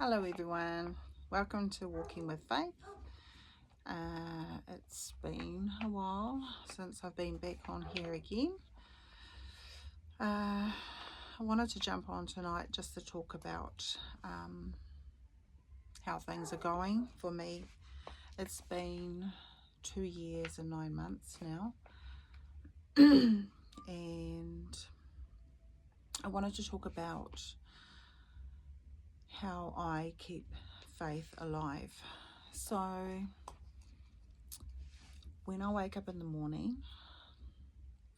Hello everyone, welcome to Walking with Faith. It's been a while since I've been back on here again. I wanted to jump on tonight just to talk about how things are going for me. It's been 2 years and 9 months now, and I wanted to talk about how I keep faith alive. So when I wake up in the morning,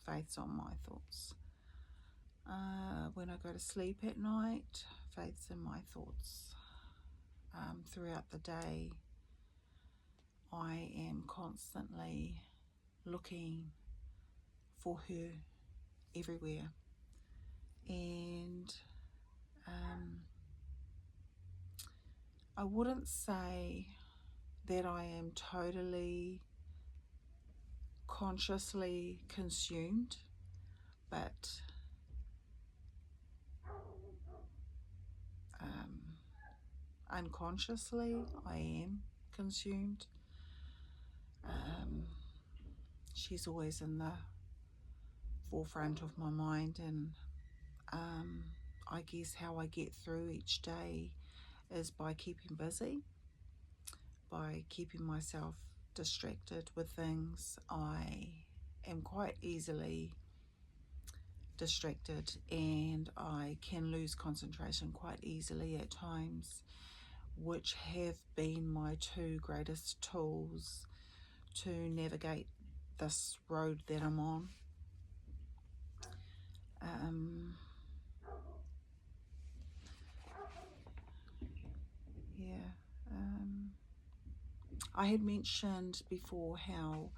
faith's on my thoughts. When I go to sleep at night, faith's in my thoughts. Throughout the day, I am constantly looking for her everywhere. And I wouldn't say that I am totally consciously consumed, but unconsciously I am consumed. She's always in the forefront of my mind, and I guess how I get through each day is by keeping busy, by keeping myself distracted with things. I am quite easily distracted, and I can lose concentration quite easily at times, which have been my two greatest tools to navigate this road that I'm on. I had mentioned before how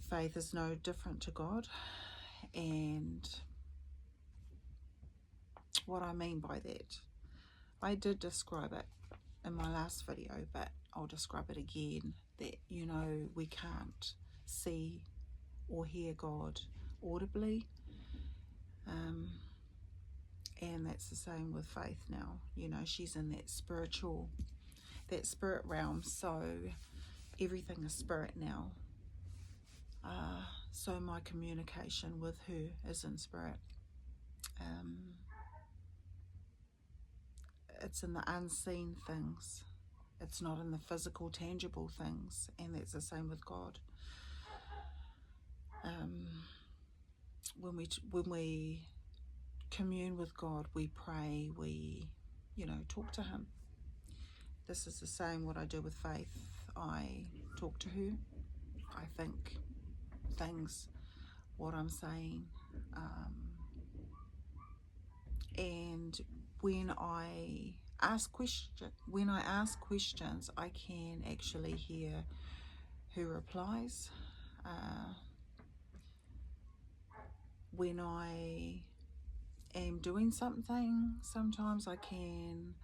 faith is no different to God, and what I mean by that, I did describe it in my last video, but I'll describe it again, that we can't see or hear God audibly, and that's the same with faith now. She's in that spirit realm, so everything is spirit now. So my communication with her is in spirit. It's in the unseen things. It's not in the physical, tangible things, and that's the same with God. When we commune with God, we pray, we talk to Him. This is the same what I do with faith. I talk to her. I think things, what I'm saying, and when I ask questions, I can actually hear her replies. When I am doing something, sometimes I can,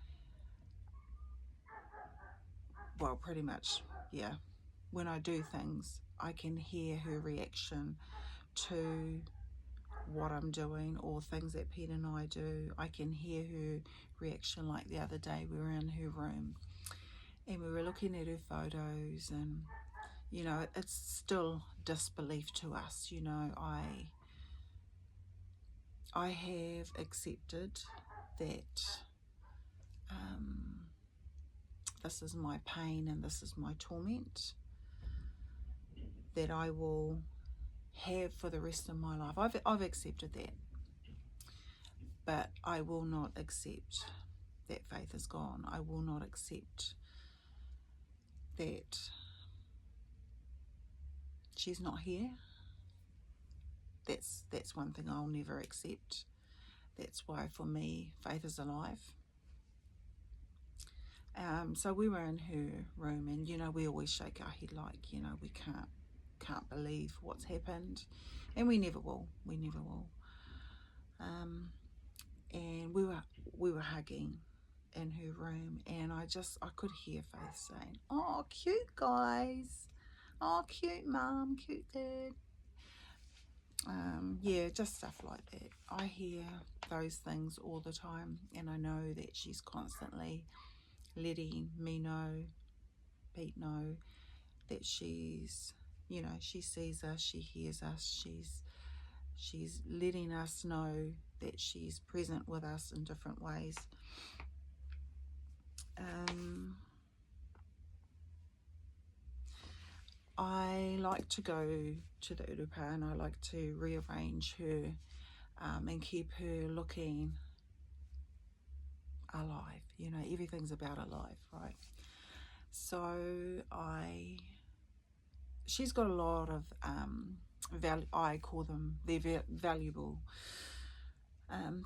well, pretty much, yeah. When I do things, I can hear her reaction to what I'm doing, or things that Pete and I do. I can hear her reaction. Like the other day, we were in her room and we were looking at her photos, and it's still disbelief to us. I have accepted that this is my pain and this is my torment that I will have for the rest of my life. I've accepted that, but I will not accept that faith is gone. I will not accept that she's not here. That's one thing I'll never accept. That's why for me faith is alive. So we were in her room, and we always shake our head like we can't believe what's happened, and we never will. And we were hugging in her room, and I could hear Faith saying, "Oh, cute guys, oh, cute mum, cute dad." Yeah, just stuff like that. I hear those things all the time, and I know that she's constantly letting me know, Pete know, that she's, you know, she sees us, she hears us, she's letting us know that she's present with us in different ways. I like to go to the urupa, and I like to rearrange her and keep her looking alive. You know, everything's about alive, right? So she's got a lot of I call them, they're valuable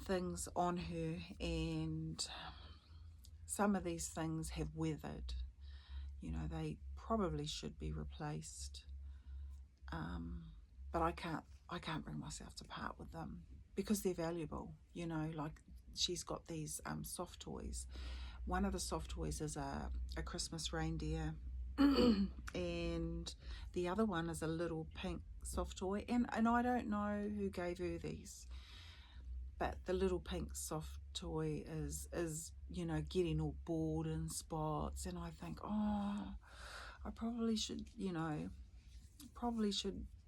things on her, and some of these things have weathered. You know, they probably should be replaced, but I can't bring myself to part with them because they're valuable. You know, like she's got these soft toys. One of the soft toys is a Christmas reindeer, and the other one is a little pink soft toy, and I don't know who gave her these, but the little pink soft toy is you know, getting all bored in spots, and I think, oh, I probably should, you know,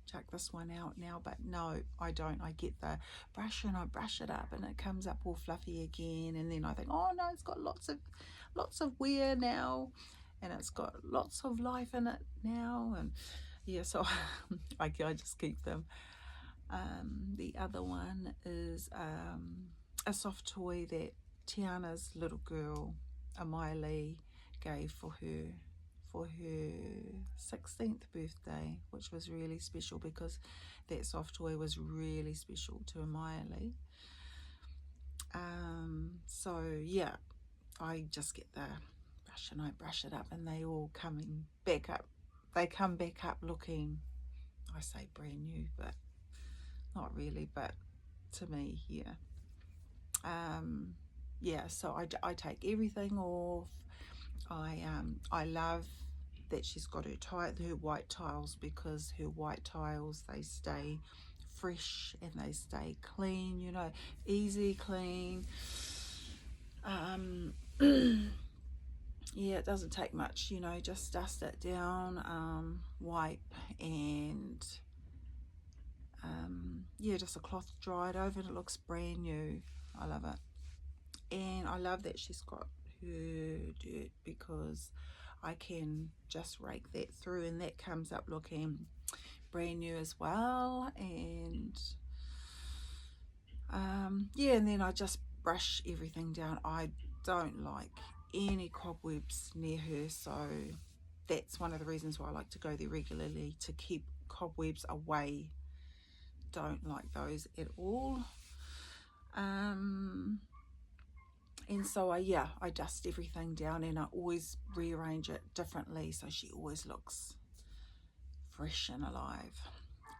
chuck this one out now, but no, I don't. I get the brush and I brush it up and it comes up all fluffy again, and then I think, oh no, it's got lots of wear now, and it's got lots of life in it now, and yeah, so I just keep them. The other one is a soft toy that Tiana's little girl, Amaili, gave for her 16th birthday, which was really special because that soft toy was really special to Amaili. So yeah, I just get the brush and I brush it up, and they all coming back up. They come back up looking, I say brand new, but not really, but to me, yeah. Yeah, so I take everything off. I love that she's got her white tiles, because her white tiles, they stay fresh and they stay clean, you know, easy clean. Yeah, it doesn't take much, you know, just dust it down, wipe, and yeah, just a cloth dry it over and it looks brand new. I love it. And I love that she's got her dirt, because I can just rake that through and that comes up looking brand new as well. And yeah, and then I just brush everything down. I don't like any cobwebs near her, so that's one of the reasons why I like to go there regularly, to keep cobwebs away. Don't like those at all. And so I dust everything down, and I always rearrange it differently so she always looks fresh and alive.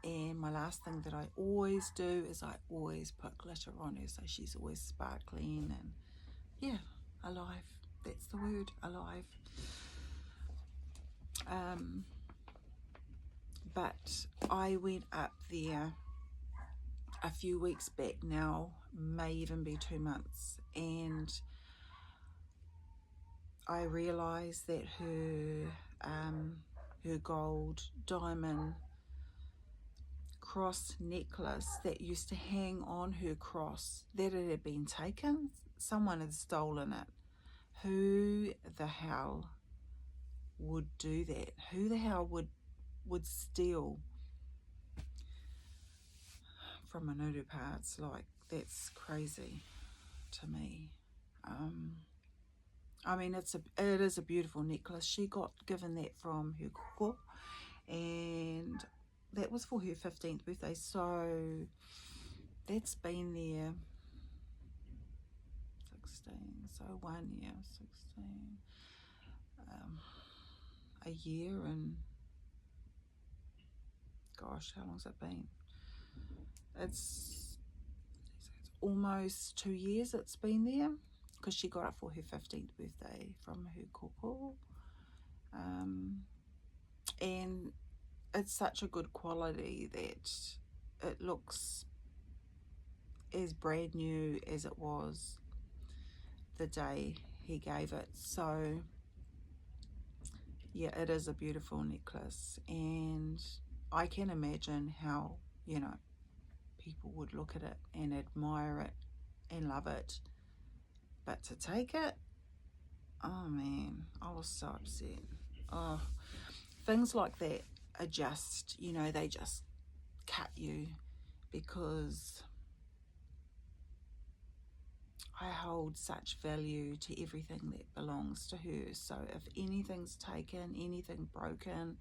And my last thing that I always do is I always put glitter on her, so she's always sparkling and yeah, alive. That's the word, alive. But I went up there a few weeks back now, may even be 2 months, and I realized that her gold diamond cross necklace that used to hang on her cross, that it had been taken. Someone had stolen it. Who the hell would do that? Who the hell would steal from an urupa? It's like, that's crazy to me. I mean, it is a beautiful necklace. She got given that from her koko, and that was for her 15th birthday, so that's been there 16, so 1 year, 16, a year, and gosh, how long's it been? It's almost 2 years it's been there, because she got it for her 15th birthday from her koko. And it's such a good quality that it looks as brand new as it was the day he gave it. So yeah, it is a beautiful necklace, and I can imagine how, you know, people would look at it and admire it and love it, but to take it, oh man, I was so upset. Oh, things like that are just, you know, they just cut you, because I hold such value to everything that belongs to her. So if anything's taken, anything broken,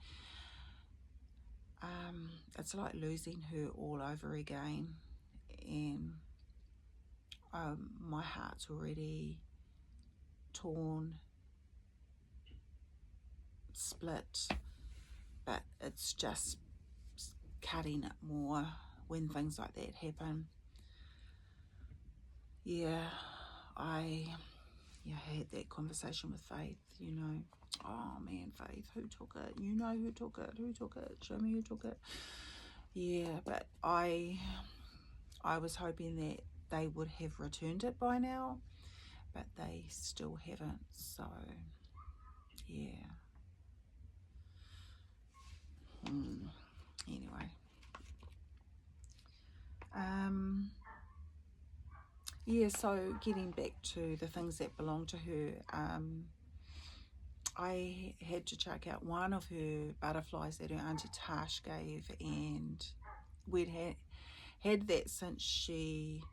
it's like losing her all over again. And my heart's already torn, split, but it's just cutting it more when things like that happen. Yeah, I had that conversation with Faith, you know. Oh man, Faith, who took it? You know who took it? Who took it? Show me who took it. Yeah, but I was hoping that they would have returned it by now, but they still haven't. So yeah. Anyway, yeah, so getting back to the things that belong to her, I had to check out one of her butterflies that her Auntie Tash gave, and we'd had that since she,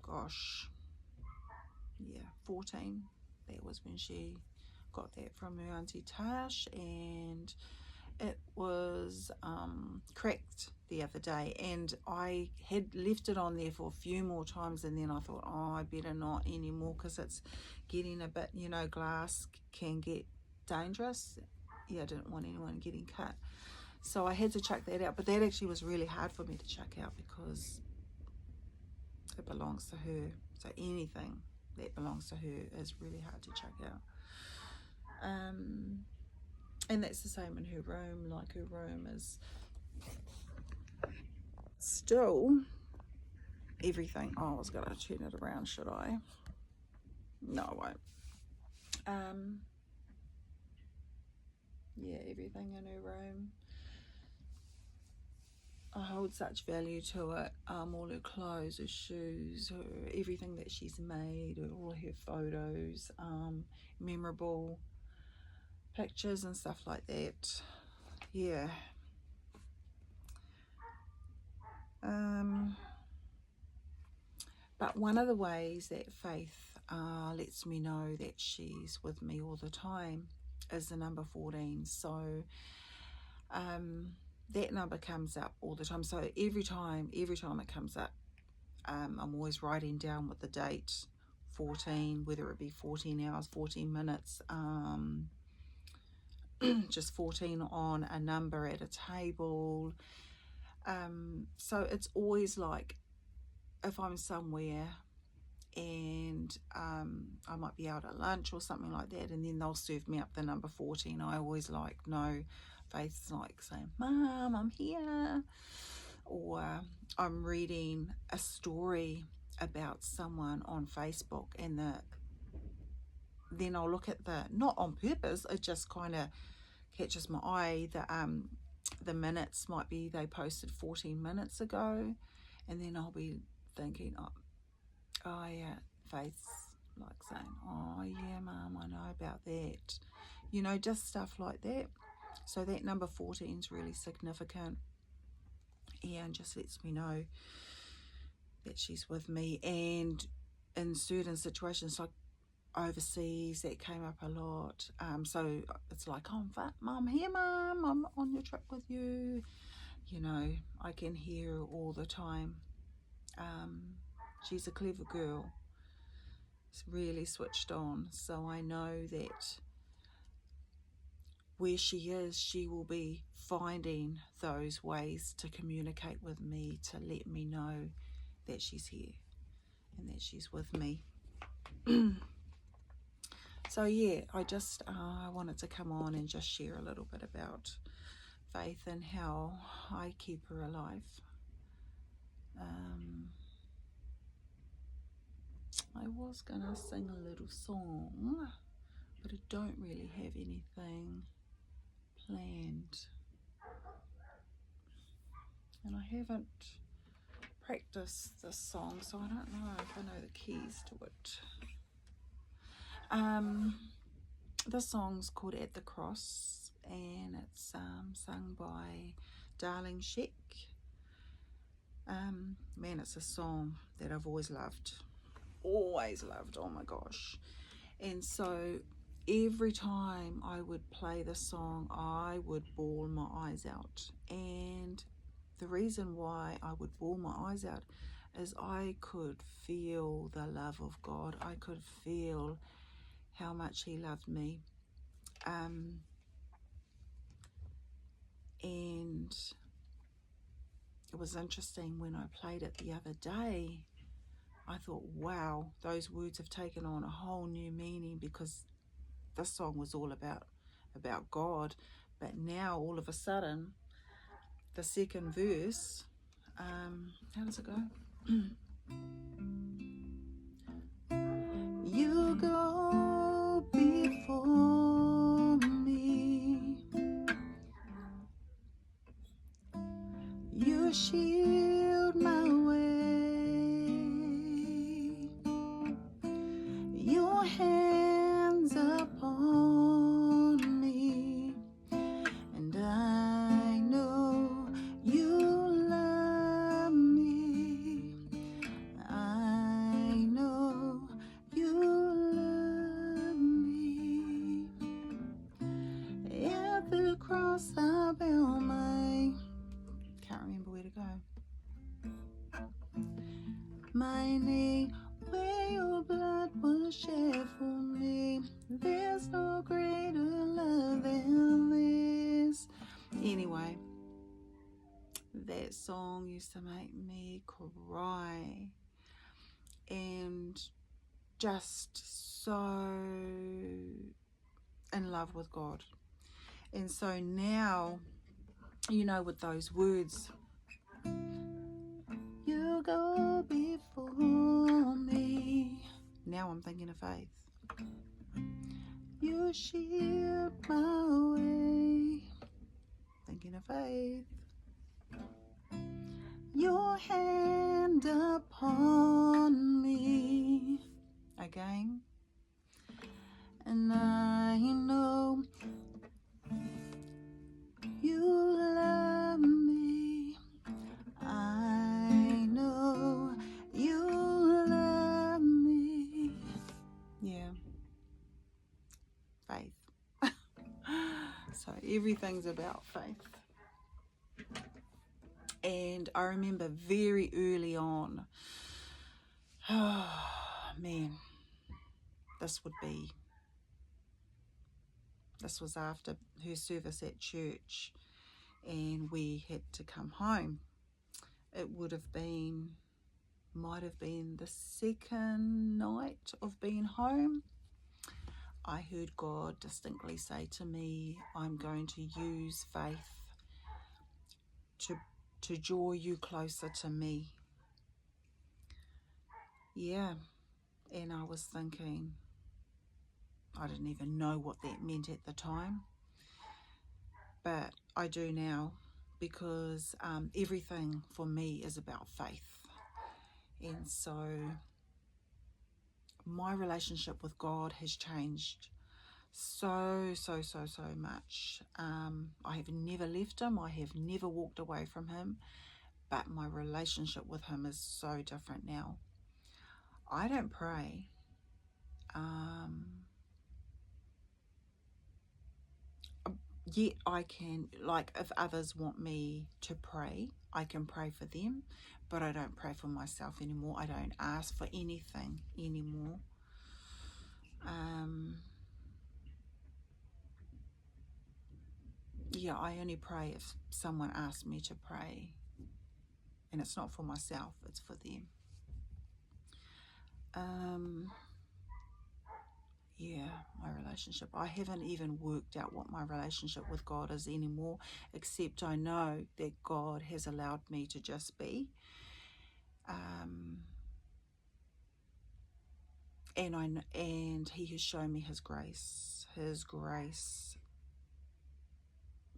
gosh, yeah, 14. That was when she got that from her Auntie Tash, and it was cracked the other day, and I had left it on there for a few more times, and then I thought, oh, I better not anymore, because it's getting a bit, you know, glass can get dangerous. Yeah, I didn't want anyone getting cut, so I had to chuck that out. But that actually was really hard for me to chuck out, because it belongs to her. So anything that belongs to her is really hard to chuck out. And that's the same in her room. Like, her room is still everything. Oh, I was gonna turn it around, should I? No, I won't. Yeah, everything in her room, I hold such value to it. All her clothes, her shoes, her everything that she's made, all her photos, memorable pictures and stuff like that. Yeah. But one of the ways that Faith lets me know that she's with me all the time is the number 14. So that number comes up all the time. So every time it comes up, I'm always writing down with the date 14, whether it be 14 hours, 14 minutes, just 14 on a number at a table. So it's always like, if I'm somewhere and I might be out at lunch or something like that, and then they'll serve me up the number 14, I always like know Faith's like saying, Mom, I'm here. Or I'm reading a story about someone on Facebook, and then I'll look at not on purpose, it just kind of catches my eye. The minutes might be they posted 14 minutes ago, and then I'll be thinking, oh yeah, Faith's like saying, oh yeah, Mum, I know about that. You know, just stuff like that. So that number 14 is really significant, and just lets me know that she's with me. And in certain situations, like overseas, that came up a lot. So it's like, oh, Mum, here, Mum, I'm on your trip with you. You know, I can hear her all the time. She's a clever girl. It's really switched on. So I know that where she is, she will be finding those ways to communicate with me, to let me know that she's here and that she's with me. So yeah, I wanted to come on and just share a little bit about Faith and how I keep her alive. I was going to sing a little song, but I don't really have anything planned. And I haven't practiced this song, so I don't know if I know the keys to it. The song's called At the Cross, and it's sung by Darling Sheck. Man, it's a song that I've always loved, oh my gosh. And so every time I would play the song, I would bawl my eyes out. And the reason why I would bawl my eyes out is I could feel the love of God. I could feel how much He loved me. And it was interesting when I played it the other day. I thought, wow, those words have taken on a whole new meaning, because this song was all about God. But now all of a sudden, the second verse, how does it go? You go before me, you shield my way, your hands upon me, and I know you love me. I know you love me. At the cross I bow my, can't remember where to go, my knee, where your blood was shed for me. There's no greater love than this. Anyway, that song used to make me cry, and just so in love with God. And so now, you know, with those words, you go before me, now I'm thinking of faith. You shield my way, thinking of faith. Your hand upon me, again. And I know you love me. I know you love me. Yeah. Faith. So everything's about faith. And I remember very early on, oh man, this was after her service at church, and we had to come home. It might have been the second night of being home. I heard God distinctly say to me, I'm going to use faith to draw you closer to me. Yeah, and I was thinking, I didn't even know what that meant at the time, but I do now, because everything for me is about faith. And so my relationship with God has changed so much. I have never left Him. I have never walked away from Him, but my relationship with Him is so different now. I don't pray. Yet I can, like, if others want me to pray, I can pray for them, but I don't pray for myself anymore. I don't ask for anything anymore. Yeah, I only pray if someone asks me to pray, and it's not for myself, it's for them. Yeah, my relationship. I haven't even worked out what my relationship with God is anymore, except I know that God has allowed me to just be. And he has shown me his grace. His grace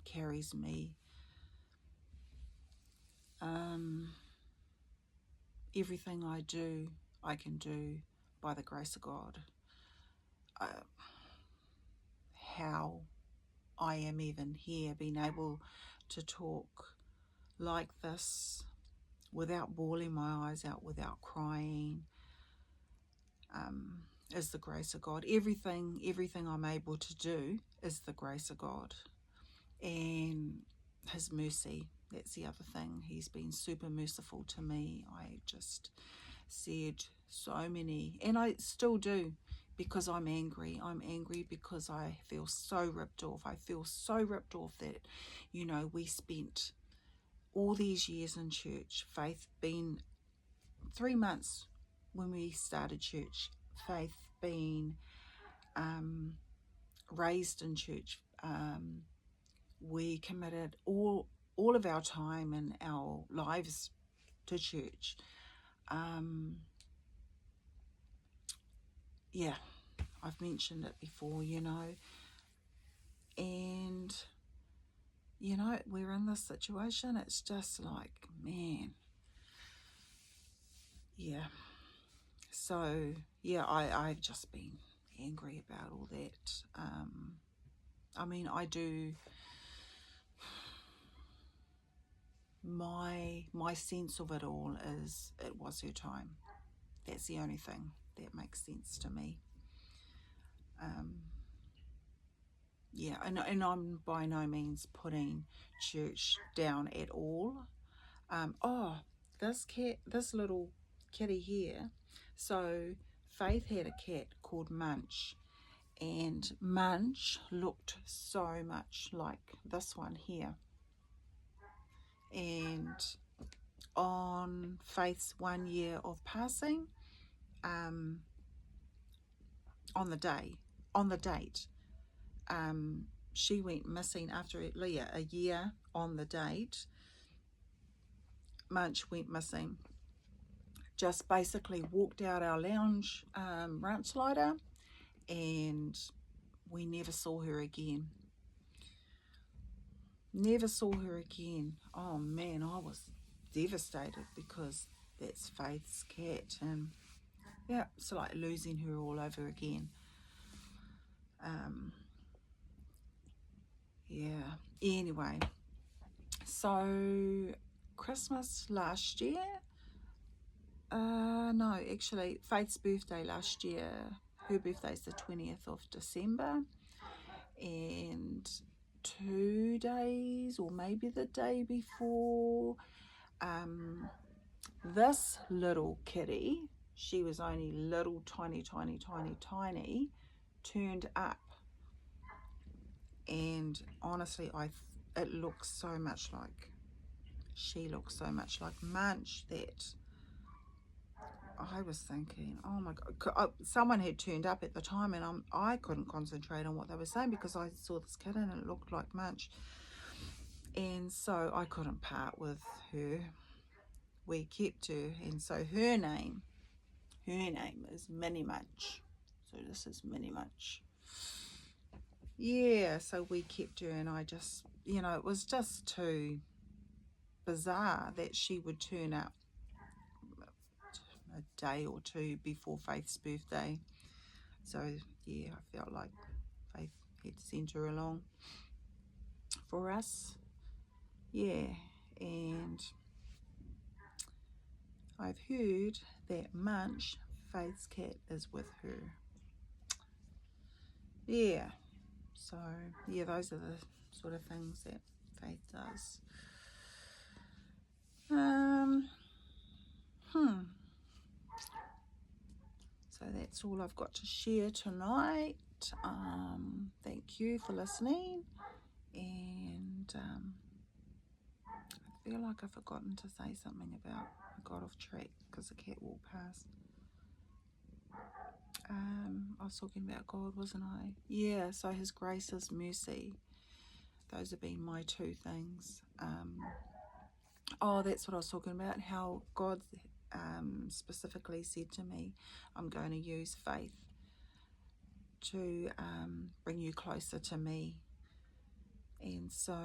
carries me. Everything I do, I can do by the grace of God. How I am even here, being able to talk like this without bawling my eyes out, without crying, is the grace of God. Everything I'm able to do is the grace of God and his mercy. That's the other thing. He's been super merciful to me. I just said so many, and I still do, because I'm angry. I'm angry because I feel so ripped off. I feel so ripped off that, we spent all these years in church. Faith been 3 months when we started church. Faith being raised in church. We committed all of our time and our lives to church. Yeah, I've mentioned it before, and we're in this situation. It's just like, man, yeah. So yeah, I've just been angry about all that. I do. My sense of it all is it was her time. That's the only thing that makes sense to me. Yeah, and I'm by no means putting church down at all. This little kitty here. So Faith had a cat called Munch, and Munch looked so much like this one here. And on Faith's 1 year of passing, on the date, she went missing after a year on the date. Munch went missing. Just basically walked out our lounge ranch slider, and we never saw her again. Never saw her again. Oh man, I was devastated because that's Faith's cat, and yeah, it's like losing her all over again. Yeah. Anyway, so Christmas last year. No, actually, Faith's birthday last year. Her birthday's the 20th of December, and 2 days or maybe the day before, this little kitty, she was only little tiny, turned up, and honestly, it looks so much like, she looks so much like Munch that I was thinking, oh my God, someone had turned up at the time, and I couldn't concentrate on what they were saying because I saw this kitten and it looked like Munch, and so I couldn't part with her. We kept her, and so her name is Minnie Munch. So this is Minnie Munch. Yeah, so we kept her, and I just, it was just too bizarre that she would turn up a day or two before Faith's birthday. So yeah, I felt like Faith had sent her along for us. Yeah, and I've heard that Munch, Faith's cat, is with her. Yeah, so yeah, those are the sort of things that Faith does. So that's all I've got to share tonight. Thank you for listening, and I feel like I've forgotten to say something about, I got off track because the cat walked past. I was talking about God, wasn't I? Yeah, so his grace, his mercy, those have been my two things. That's what I was talking about, how God specifically said to me, I'm going to use faith to bring you closer to me. And so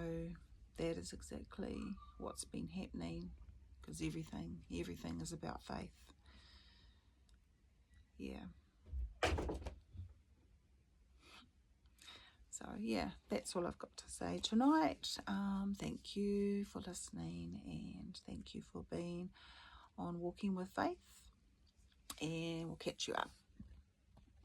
that is exactly what's been happening, because everything is about faith. Yeah. So yeah, that's all I've got to say tonight. Thank you for listening, and thank you for being on Walking with Faith, and we'll catch you up.